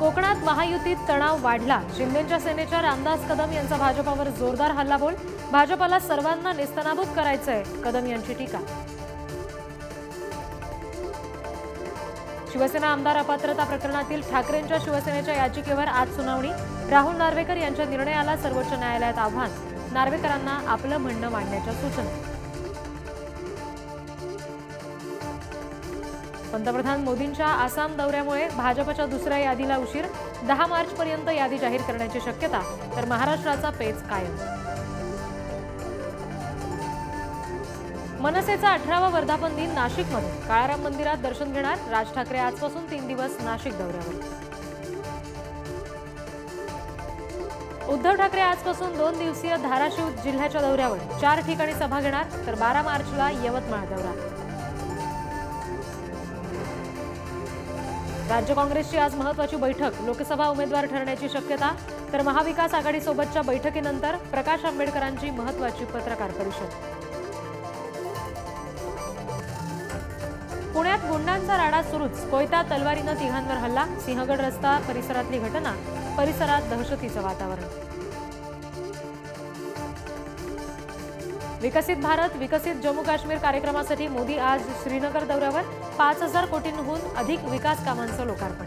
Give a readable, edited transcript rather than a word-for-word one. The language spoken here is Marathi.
कोकणात महायुतीत तणाव वाढला। शिंदेच्या सेनेच्या रामदास कदम यांचा भाजपावर जोरदार हल्लाबोल। भाजपाला सर्वांना नेस्तनाबूत करायचंय, कदम यांची टीका। शिवसेना आमदार अपात्रता प्रकरणातील ठाकरेंच्या शिवसेनेच्या याचिकेवर आज सुनावणी। राहुल नार्वेकर यांच्या निर्णयाला सर्वोच्च न्यायालयात आव्हान। नार्वेकरांना आपलं म्हणणं मांडण्याच्या सूचना। पंतप्रधान मोदींच्या आसाम दौऱ्यामुळे भाजपच्या दुसऱ्या यादीला उशीर। 10 मार्चपर्यंत यादी जाहीर करण्याची शक्यता, तर महाराष्ट्राचा पेच कायम। मनसेचा 18वा वर्धापन दिन नाशिकमध्ये। काळाराम मंदिरात दर्शन घेणार राज ठाकरे। आजपासून 3 दिवस नाशिक दौऱ्यावर। उद्धव ठाकरे आजपासून 2 दिवसीय धाराशिव जिल्ह्याच्या दौऱ्यावर। 4 ठिकाणी सभा घेणार, तर 12 मार्चला यवतमाळ दौरा। राज्य काँग्रेसची आज महत्त्वाची बैठक। लोकसभा उमेदवार ठरण्याची शक्यता, तर महाविकास आघाडीसोबतच्या बैठकीनंतर प्रकाश आंबेडकरांची महत्त्वाची पत्रकार परिषद। पुण्यात गुंडांचा राडा सुरूच। कोयता तलवारीनं तिघांवर हल्ला। सिंहगड रस्ता परिसरातली घटना। परिसरात दहशतीचं वातावरण। विकसित भारत विकसित जम्मू काश्मीर कार्यक्रमासाठी मोदी आज श्रीनगर दौऱ्यावर। 5000 कोटींहून अधिक विकास कामांचं लोकार्पण।